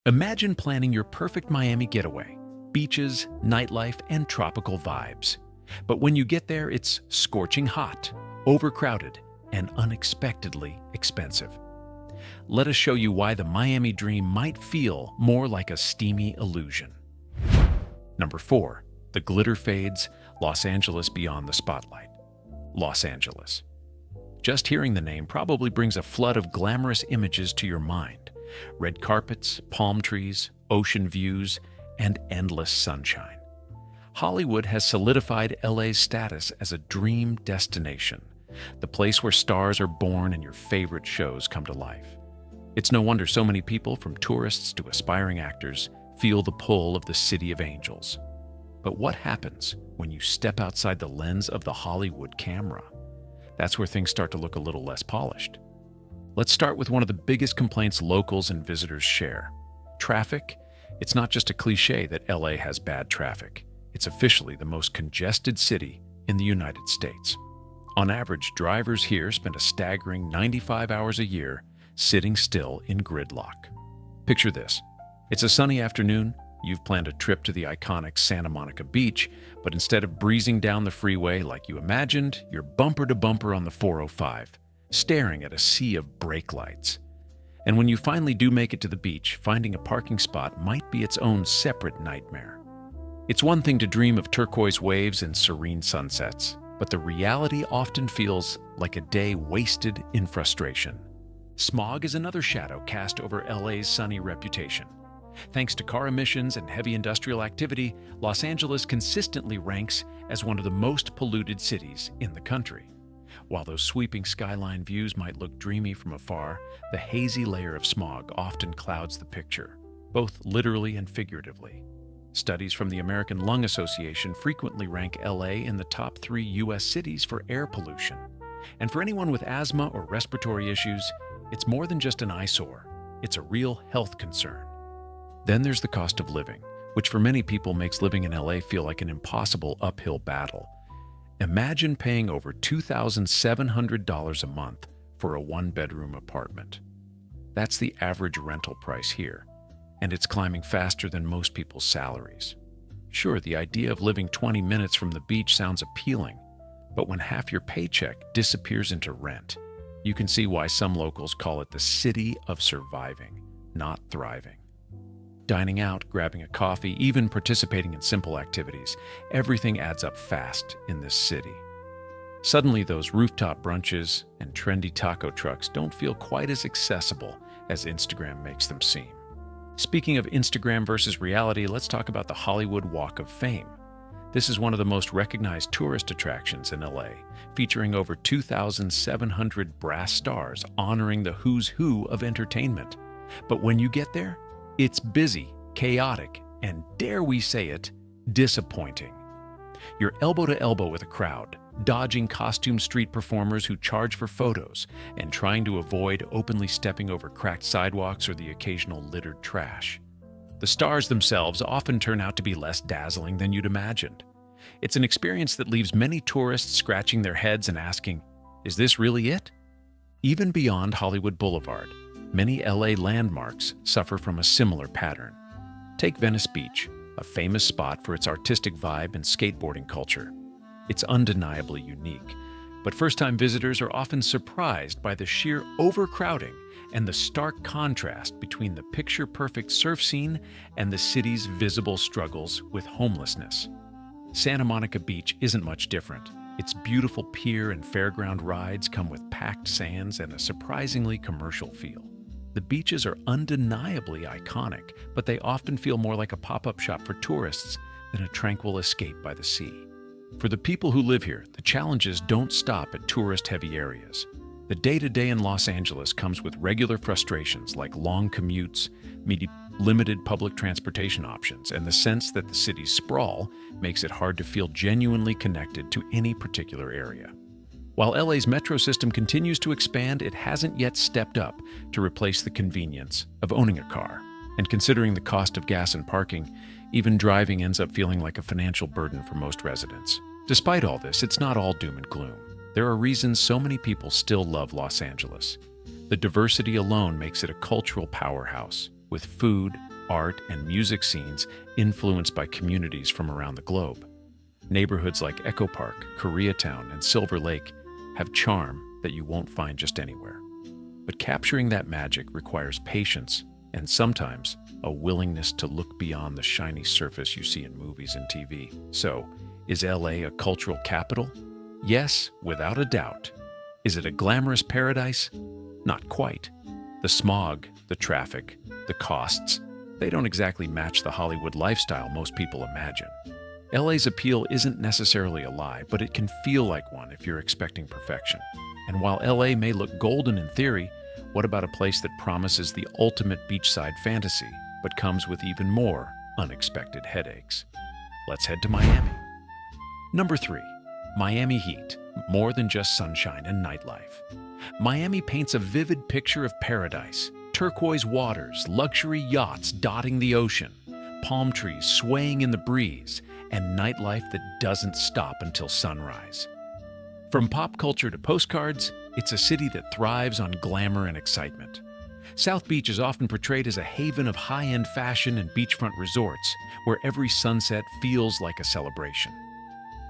Imagine planning your perfect Miami getaway. Beaches, nightlife, and tropical vibes. But when you get there, it's scorching hot, overcrowded, and unexpectedly expensive. Let us show you why the Miami dream might feel more like a steamy illusion. Number 4. The glitter fades, Los Angeles beyond the spotlight. Los Angeles. Just hearing the name probably brings a flood of glamorous images to your mind. Red carpets, palm trees, ocean views, and endless sunshine. Hollywood has solidified LA's status as a dream destination, the place where stars are born and your favorite shows come to life. It's no wonder so many people, from tourists to aspiring actors, feel the pull of the City of Angels. But what happens when you step outside the lens of the Hollywood camera? That's where things start to look a little less polished. Let's start with one of the biggest complaints locals and visitors share. Traffic. It's not just a cliche that LA has bad traffic. It's officially the most congested city in the United States. On average, drivers here spend a staggering 95 hours a year sitting still in gridlock. Picture this. It's a sunny afternoon. You've planned a trip to the iconic Santa Monica Beach, but instead of breezing down the freeway like you imagined, you're bumper to bumper on the 405, staring at a sea of brake lights. And when you finally do make it to the beach, finding a parking spot might be its own separate nightmare. It's one thing to dream of turquoise waves and serene sunsets, but the reality often feels like a day wasted in frustration. Smog is another shadow cast over LA's sunny reputation. Thanks to car emissions and heavy industrial activity, Los Angeles consistently ranks as one of the most polluted cities in the country. While those sweeping skyline views might look dreamy from afar, the hazy layer of smog often clouds the picture, both literally and figuratively. Studies from the American Lung Association frequently rank LA in the top 3 U.S. cities for air pollution. And for anyone with asthma or respiratory issues, it's more than just an eyesore. It's a real health concern. Then there's the cost of living, which for many people makes living in LA feel like an impossible uphill battle. Imagine paying over $2,700 a month for a one-bedroom apartment. That's the average rental price here, and it's climbing faster than most people's salaries. Sure, the idea of living 20 minutes from the beach sounds appealing, but when half your paycheck disappears into rent, you can see why some locals call it the city of surviving, not thriving. Dining out, grabbing a coffee, even participating in simple activities, everything adds up fast in this city. Suddenly, those rooftop brunches and trendy taco trucks don't feel quite as accessible as Instagram makes them seem. Speaking of Instagram versus reality, let's talk about the Hollywood Walk of Fame. This is one of the most recognized tourist attractions in LA, featuring over 2,700 brass stars honoring the who's who of entertainment. But when you get there, it's busy, chaotic, and dare we say it, disappointing. You're elbow to elbow with a crowd, dodging costumed street performers who charge for photos and trying to avoid openly stepping over cracked sidewalks or the occasional littered trash. The stars themselves often turn out to be less dazzling than you'd imagined. It's an experience that leaves many tourists scratching their heads and asking, is this really it? Even beyond Hollywood Boulevard, many LA landmarks suffer from a similar pattern. Take Venice Beach, a famous spot for its artistic vibe and skateboarding culture. It's undeniably unique, but first-time visitors are often surprised by the sheer overcrowding and the stark contrast between the picture-perfect surf scene and the city's visible struggles with homelessness. Santa Monica Beach isn't much different. Its beautiful pier and fairground rides come with packed sands and a surprisingly commercial feel. The beaches are undeniably iconic, but they often feel more like a pop-up shop for tourists than a tranquil escape by the sea. For the people who live here, the challenges don't stop at tourist-heavy areas. The day-to-day in Los Angeles comes with regular frustrations like long commutes, limited public transportation options, and the sense that the city's sprawl makes it hard to feel genuinely connected to any particular area. While LA's metro system continues to expand, it hasn't yet stepped up to replace the convenience of owning a car. And considering the cost of gas and parking, even driving ends up feeling like a financial burden for most residents. Despite all this, it's not all doom and gloom. There are reasons so many people still love Los Angeles. The diversity alone makes it a cultural powerhouse, with food, art, and music scenes influenced by communities from around the globe. Neighborhoods like Echo Park, Koreatown, and Silver Lake have charm that you won't find just anywhere. But capturing that magic requires patience and sometimes a willingness to look beyond the shiny surface you see in movies and TV. So, is LA a cultural capital? Yes, without a doubt. Is it a glamorous paradise? Not quite. The smog, the traffic, the costs, they don't exactly match the Hollywood lifestyle most people imagine. LA's appeal isn't necessarily a lie, but it can feel like one if you're expecting perfection. And while LA may look golden in theory, what about a place that promises the ultimate beachside fantasy, but comes with even more unexpected headaches? Let's head to Miami. Number 3. Miami heat, more than just sunshine and nightlife. Miami paints a vivid picture of paradise. Turquoise waters, luxury yachts dotting the ocean, palm trees swaying in the breeze, and nightlife that doesn't stop until sunrise. From pop culture to postcards, it's a city that thrives on glamour and excitement. South Beach is often portrayed as a haven of high-end fashion and beachfront resorts, where every sunset feels like a celebration.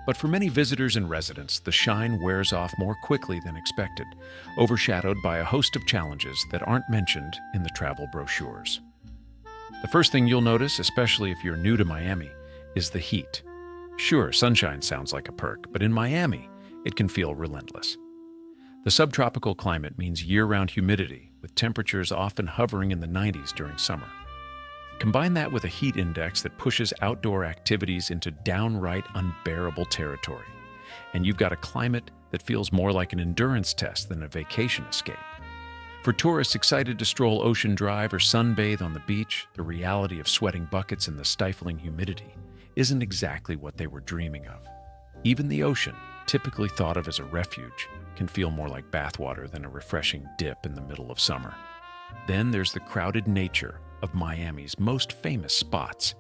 But for many visitors and residents, the shine wears off more quickly than expected, overshadowed by a host of challenges that aren't mentioned in the travel brochures. The first thing you'll notice, especially if you're new to Miami, is the heat. Sure, sunshine sounds like a perk, but in Miami, it can feel relentless. The subtropical climate means year-round humidity, with temperatures often hovering in the 90s during summer. Combine that with a heat index that pushes outdoor activities into downright unbearable territory, and you've got a climate that feels more like an endurance test than a vacation escape. For tourists excited to stroll Ocean Drive or sunbathe on the beach, the reality of sweating buckets in the stifling humidity isn't exactly what they were dreaming of. Even the ocean, typically thought of as a refuge, can feel more like bathwater than a refreshing dip in the middle of summer. Then there's the crowded nature of Miami's most famous spots.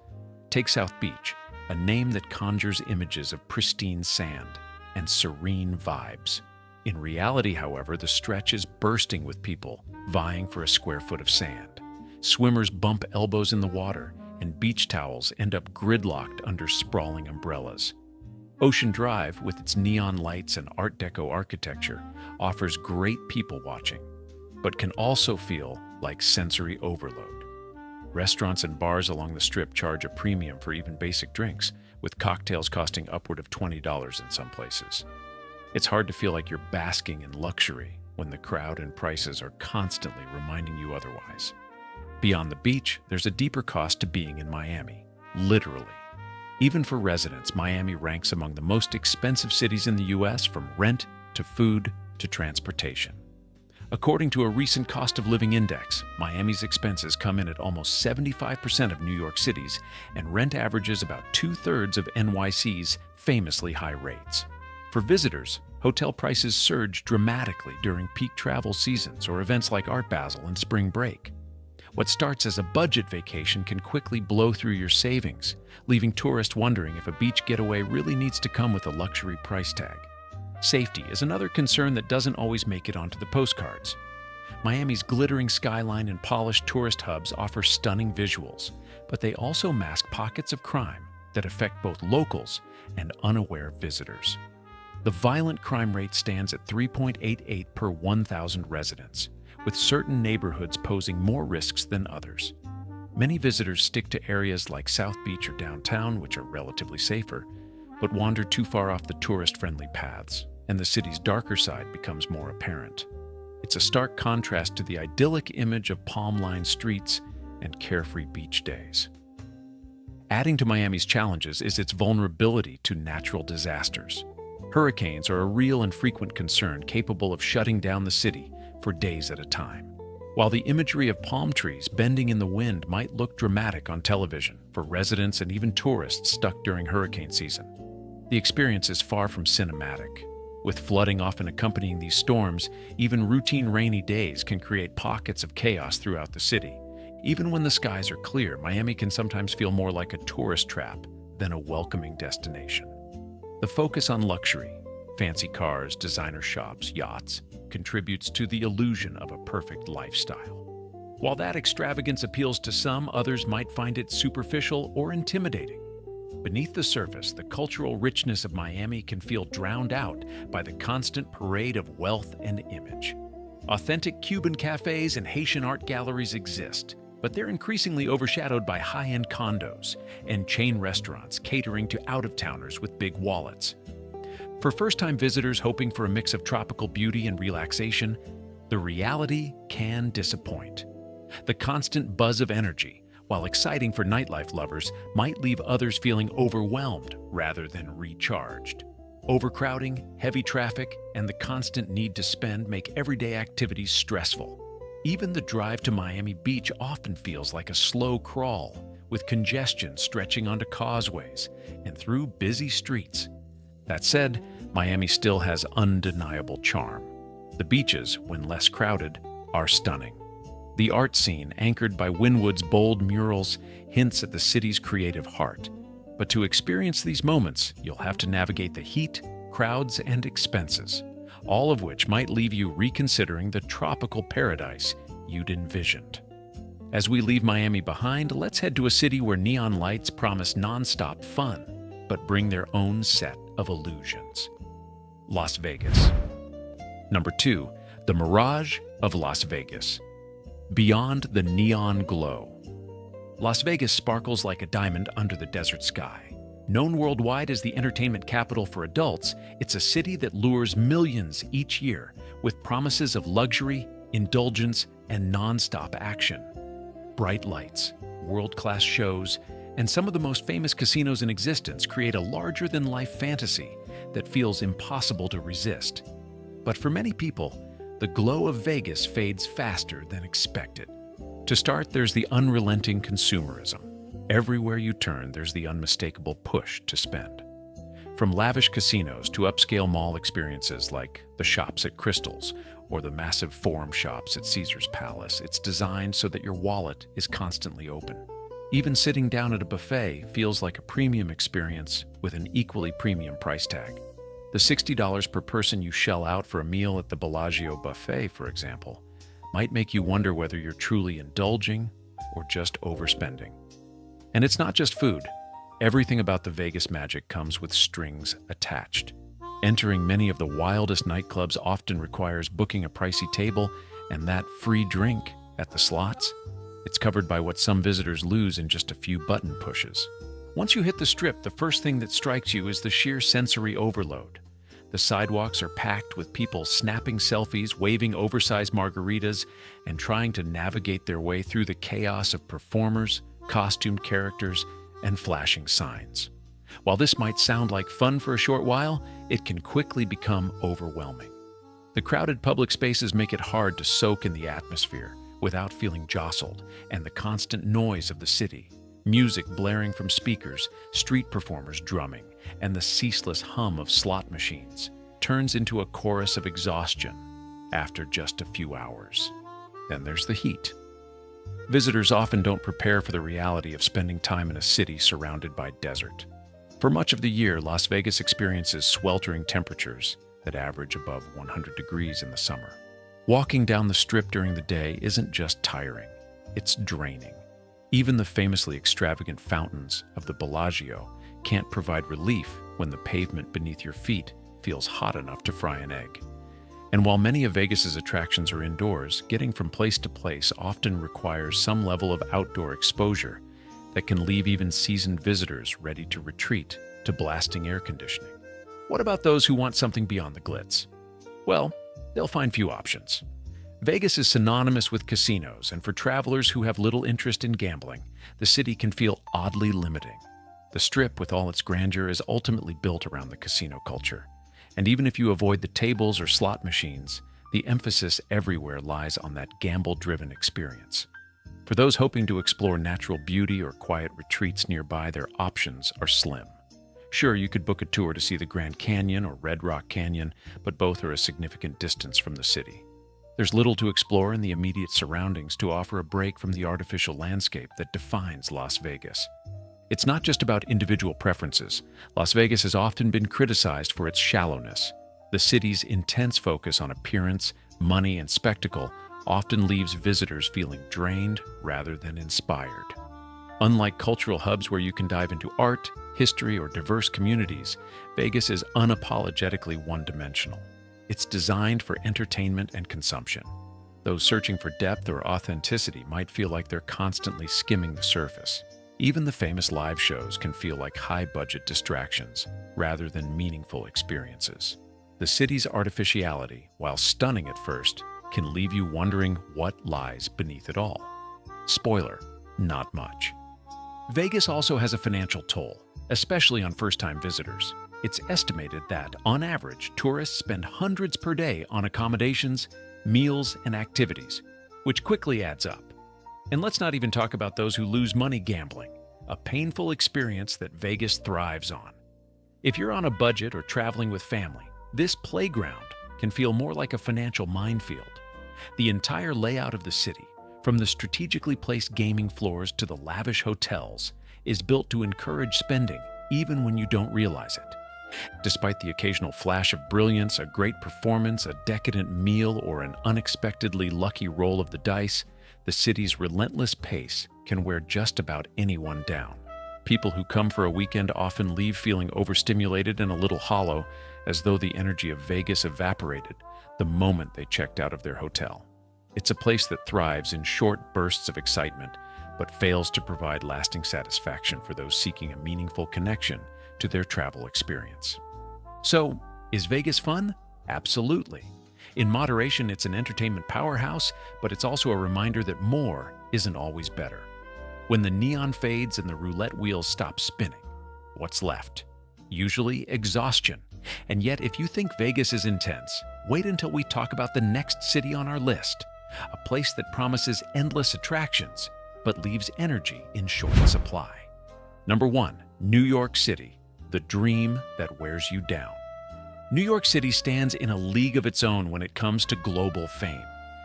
Take South Beach, a name that conjures images of pristine sand and serene vibes. In reality, however, the stretch is bursting with people vying for a square foot of sand. Swimmers bump elbows in the water, and beach towels end up gridlocked under sprawling umbrellas. Ocean Drive, with its neon lights and Art Deco architecture, offers great people watching, but can also feel like sensory overload. Restaurants and bars along the Strip charge a premium for even basic drinks, with cocktails costing upward of $20 in some places. It's hard to feel like you're basking in luxury when the crowd and prices are constantly reminding you otherwise. Beyond the beach, there's a deeper cost to being in Miami, literally. Even for residents, Miami ranks among the most expensive cities in the U.S., from rent to food to transportation. According to a recent cost of living index, Miami's expenses come in at almost 75% of New York City's, and rent averages about 2/3 of NYC's famously high rates. For visitors, hotel prices surge dramatically during peak travel seasons or events like Art Basel and spring break. What starts as a budget vacation can quickly blow through your savings, leaving tourists wondering if a beach getaway really needs to come with a luxury price tag. Safety is another concern that doesn't always make it onto the postcards. Miami's glittering skyline and polished tourist hubs offer stunning visuals, but they also mask pockets of crime that affect both locals and unaware visitors. The violent crime rate stands at 3.88 per 1,000 residents, with certain neighborhoods posing more risks than others. Many visitors stick to areas like South Beach or downtown, which are relatively safer, but wander too far off the tourist-friendly paths, and the city's darker side becomes more apparent. It's a stark contrast to the idyllic image of palm-lined streets and carefree beach days. Adding to Miami's challenges is its vulnerability to natural disasters. Hurricanes are a real and frequent concern, capable of shutting down the city for days at a time. While the imagery of palm trees bending in the wind might look dramatic on television for residents and even tourists stuck during hurricane season, the experience is far from cinematic. With flooding often accompanying these storms, even routine rainy days can create pockets of chaos throughout the city. Even when the skies are clear, Miami can sometimes feel more like a tourist trap than a welcoming destination. The focus on luxury, fancy cars, designer shops, yachts, contributes to the illusion of a perfect lifestyle. While that extravagance appeals to some, others might find it superficial or intimidating. Beneath the surface, the cultural richness of Miami can feel drowned out by the constant parade of wealth and image. Authentic Cuban cafes and Haitian art galleries exist, but they're increasingly overshadowed by high-end condos and chain restaurants catering to out-of-towners with big wallets. For first-time visitors hoping for a mix of tropical beauty and relaxation, the reality can disappoint. The constant buzz of energy, while exciting for nightlife lovers, might leave others feeling overwhelmed rather than recharged. Overcrowding, heavy traffic, and the constant need to spend make everyday activities stressful. Even the drive to Miami Beach often feels like a slow crawl, with congestion stretching onto causeways and through busy streets. That said, Miami still has undeniable charm. The beaches, when less crowded, are stunning. The art scene, anchored by Wynwood's bold murals, hints at the city's creative heart. But to experience these moments, you'll have to navigate the heat, crowds, and expenses, all of which might leave you reconsidering the tropical paradise you'd envisioned. As we leave Miami behind, let's head to a city where neon lights promise non-stop fun, but bring their own set of illusions. Las Vegas. Number 2, the mirage of Las Vegas. Beyond the neon glow. Las Vegas sparkles like a diamond under the desert sky. Known worldwide as the entertainment capital for adults, it's a city that lures millions each year with promises of luxury, indulgence, and non-stop action. Bright lights, world-class shows, and some of the most famous casinos in existence create a larger-than-life fantasy that feels impossible to resist. But for many people, the glow of Vegas fades faster than expected. To start, there's the unrelenting consumerism. Everywhere you turn, there's the unmistakable push to spend. From lavish casinos to upscale mall experiences like the shops at Crystal's or the massive forum shops at Caesar's Palace, it's designed so that your wallet is constantly open. Even sitting down at a buffet feels like a premium experience with an equally premium price tag. The $60 per person you shell out for a meal at the Bellagio buffet, for example, might make you wonder whether you're truly indulging or just overspending. And it's not just food. Everything about the Vegas magic comes with strings attached. Entering many of the wildest nightclubs often requires booking a pricey table and that free drink at the slots. It's covered by what some visitors lose in just a few button pushes. Once you hit the Strip, the first thing that strikes you is the sheer sensory overload. The sidewalks are packed with people snapping selfies, waving oversized margaritas, and trying to navigate their way through the chaos of performers, costumed characters, and flashing signs. While this might sound like fun for a short while, it can quickly become overwhelming. The crowded public spaces make it hard to soak in the atmosphere without feeling jostled, and the constant noise of the city, music blaring from speakers, street performers drumming, and the ceaseless hum of slot machines turns into a chorus of exhaustion after just a few hours. Then there's the heat. Visitors often don't prepare for the reality of spending time in a city surrounded by desert. For much of the year, Las Vegas experiences sweltering temperatures that average above 100 degrees in the summer. Walking down the Strip during the day isn't just tiring, it's draining. Even the famously extravagant fountains of the Bellagio can't provide relief when the pavement beneath your feet feels hot enough to fry an egg. And while many of Vegas's attractions are indoors, getting from place to place often requires some level of outdoor exposure that can leave even seasoned visitors ready to retreat to blasting air conditioning. What about those who want something beyond the glitz? Well, they'll find few options. Vegas is synonymous with casinos, and for travelers who have little interest in gambling, the city can feel oddly limiting. The Strip, with all its grandeur, is ultimately built around the casino culture. And even if you avoid the tables or slot machines, the emphasis everywhere lies on that gamble-driven experience. For those hoping to explore natural beauty or quiet retreats nearby, their options are slim. Sure, you could book a tour to see the Grand Canyon or Red Rock Canyon, but both are a significant distance from the city. There's little to explore in the immediate surroundings to offer a break from the artificial landscape that defines Las Vegas. It's not just about individual preferences. Las Vegas has often been criticized for its shallowness. The city's intense focus on appearance, money, and spectacle often leaves visitors feeling drained rather than inspired. Unlike cultural hubs where you can dive into art, history, or diverse communities, Vegas is unapologetically one-dimensional. It's designed for entertainment and consumption. Those searching for depth or authenticity might feel like they're constantly skimming the surface. Even the famous live shows can feel like high-budget distractions rather than meaningful experiences. The city's artificiality, while stunning at first, can leave you wondering what lies beneath it all. Spoiler, not much. Vegas also has a financial toll, especially on first-time visitors. It's estimated that, on average, tourists spend hundreds per day on accommodations, meals, and activities, which quickly adds up. And let's not even talk about those who lose money gambling, a painful experience that Vegas thrives on. If you're on a budget or traveling with family, this playground can feel more like a financial minefield. The entire layout of the city, from the strategically placed gaming floors to the lavish hotels, is built to encourage spending even when you don't realize it. Despite the occasional flash of brilliance, a great performance, a decadent meal, or an unexpectedly lucky roll of the dice, the city's relentless pace can wear just about anyone down. People who come for a weekend often leave feeling overstimulated and a little hollow, as though the energy of Vegas evaporated the moment they checked out of their hotel. It's a place that thrives in short bursts of excitement, but fails to provide lasting satisfaction for those seeking a meaningful connection to their travel experience. So, is Vegas fun? Absolutely. In moderation, it's an entertainment powerhouse, but it's also a reminder that more isn't always better. When the neon fades and the roulette wheels stop spinning, what's left? Usually exhaustion. And yet, if you think Vegas is intense, wait until we talk about the next city on our list, a place that promises endless attractions, but leaves energy in short supply. Number 1, New York City, the dream that wears you down. New York City stands in a league of its own when it comes to global fame.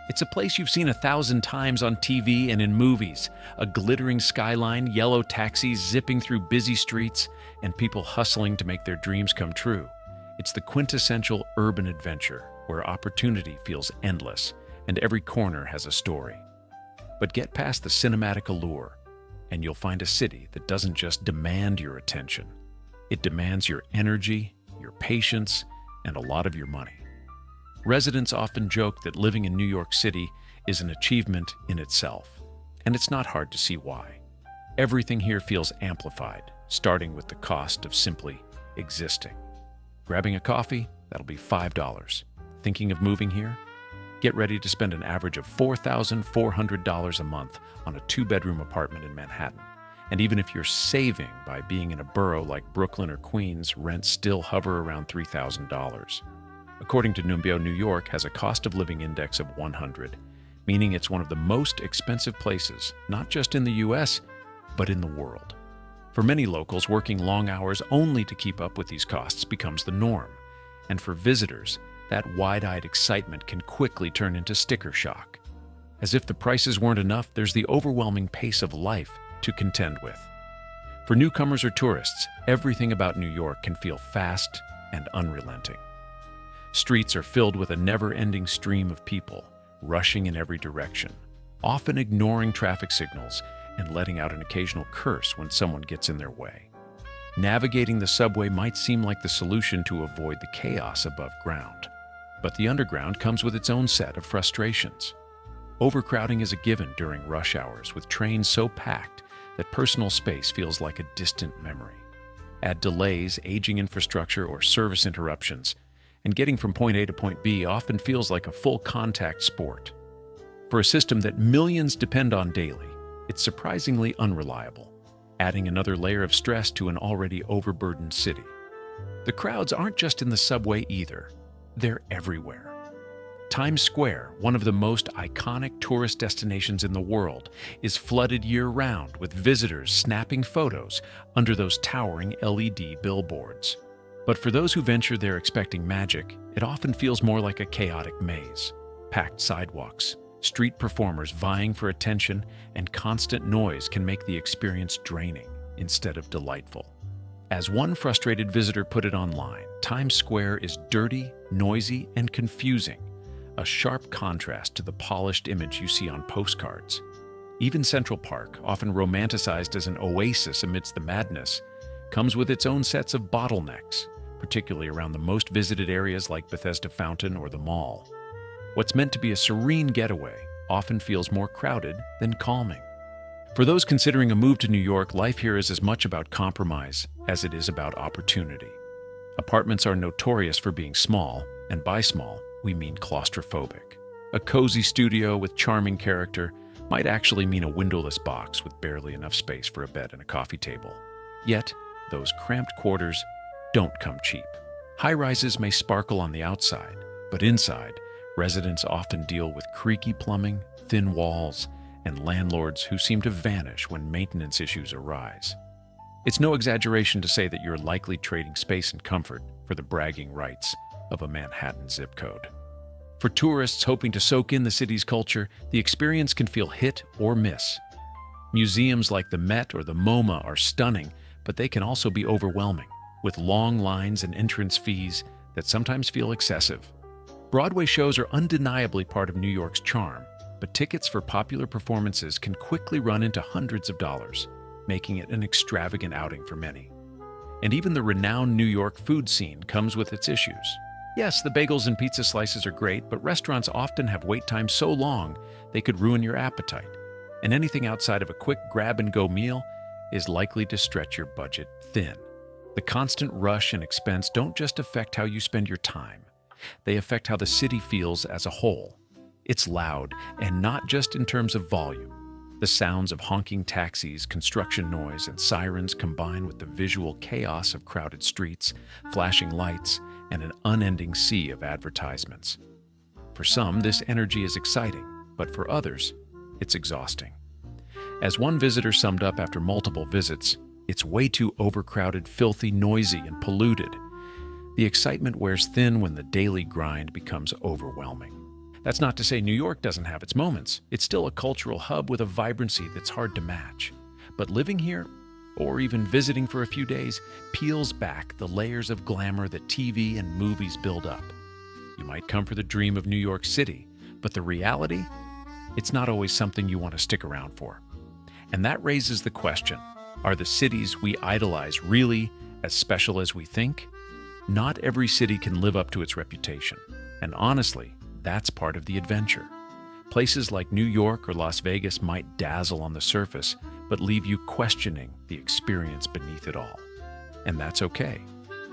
It's a place you've seen 1,000 times on TV and in movies, a glittering skyline, yellow taxis zipping through busy streets, and people hustling to make their dreams come true. It's the quintessential urban adventure, where opportunity feels endless, and every corner has a story. But get past the cinematic allure, and you'll find a city that doesn't just demand your attention. It demands your energy, your patience, and a lot of your money. Residents often joke that living in New York City is an achievement in itself, and it's not hard to see why. Everything here feels amplified, starting with the cost of simply existing. Grabbing a coffee? That'll be $5. Thinking of moving here? Get ready to spend an average of $4,400 a month on a 2-bedroom apartment in Manhattan. And even if you're saving by being in a borough like Brooklyn or Queens, rents still hover around $3,000. According to Numbeo, New York has a cost of living index of 100, meaning it's one of the most expensive places, not just in the US, but in the world. For many locals, working long hours only to keep up with these costs becomes the norm. And for visitors, that wide-eyed excitement can quickly turn into sticker shock. As if the prices weren't enough, there's the overwhelming pace of life to contend with. For newcomers or tourists, everything about New York can feel fast and unrelenting. Streets are filled with a never-ending stream of people, rushing in every direction, often ignoring traffic signals and letting out an occasional curse when someone gets in their way. Navigating the subway might seem like the solution to avoid the chaos above ground, but the underground comes with its own set of frustrations. Overcrowding is a given during rush hours, with trains so packed that personal space feels like a distant memory. Add delays, aging infrastructure, or service interruptions, and getting from point A to point B often feels like a full-contact sport. For a system that millions depend on daily, it's surprisingly unreliable, adding another layer of stress to an already overburdened city. The crowds aren't just in the subway either. They're everywhere. Times Square, one of the most iconic tourist destinations in the world, is flooded year-round with visitors snapping photos under those towering LED billboards. But for those who venture there expecting magic, it often feels more like a chaotic maze. Packed sidewalks, street performers vying for attention, and constant noise can make the experience draining instead of delightful. As one frustrated visitor put it online, Times Square is dirty, noisy, and confusing, a sharp contrast to the polished image you see on postcards. Even Central Park, often romanticized as an oasis amidst the madness, comes with its own sets of bottlenecks, particularly around the most visited areas like Bethesda Fountain or the Mall. What's meant to be a serene getaway often feels more crowded than calming. For those considering a move to New York, life here is as much about compromise as it is about opportunity. Apartments are notorious for being small, and by small, we mean claustrophobic. A cozy studio with charming character might actually mean a windowless box with barely enough space for a bed and a coffee table. Yet, those cramped quarters don't come cheap. High-rises may sparkle on the outside, but inside, residents often deal with creaky plumbing, thin walls, and landlords who seem to vanish when maintenance issues arise. It's no exaggeration to say that you're likely trading space and comfort for the bragging rights of a Manhattan zip code. For tourists hoping to soak in the city's culture, the experience can feel hit or miss. Museums like the Met or the MoMA are stunning, but they can also be overwhelming, with long lines and entrance fees that sometimes feel excessive. Broadway shows are undeniably part of New York's charm, but tickets for popular performances can quickly run into hundreds of dollars, making it an extravagant outing for many. And even the renowned New York food scene comes with its issues. Yes, the bagels and pizza slices are great, but restaurants often have wait times so long they could ruin your appetite. And anything outside of a quick grab-and-go meal is likely to stretch your budget thin. The constant rush and expense don't just affect how you spend your time. They affect how the city feels as a whole. It's loud, and not just in terms of volume. The sounds of honking taxis, construction noise, and sirens combine with the visual chaos of crowded streets, flashing lights, and an unending sea of advertisements. For some, this energy is exciting, but for others, it's exhausting. As one visitor summed up after multiple visits, it's way too overcrowded, filthy, noisy, and polluted. The excitement wears thin when the daily grind becomes overwhelming. That's not to say New York doesn't have its moments. It's still a cultural hub with a vibrancy that's hard to match. But living here, or even visiting for a few days, peels back the layers of glamour that TV and movies build up. You might come for the dream of New York City, but the reality? It's not always something you want to stick around for. And that raises the question, are the cities we idolize really as special as we think? Not every city can live up to its reputation, and honestly, that's part of the adventure. Places like New York or Las Vegas might dazzle on the surface, but leave you questioning the experience beneath it all. And that's okay,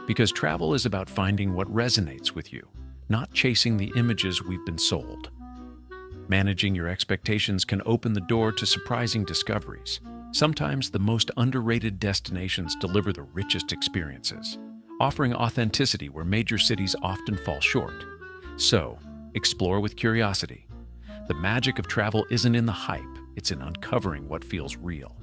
because travel is about finding what resonates with you, not chasing the images we've been sold. Managing your expectations can open the door to surprising discoveries. Sometimes the most underrated destinations deliver the richest experiences, offering authenticity where major cities often fall short. So, explore with curiosity. The magic of travel isn't in the hype, it's in uncovering what feels real.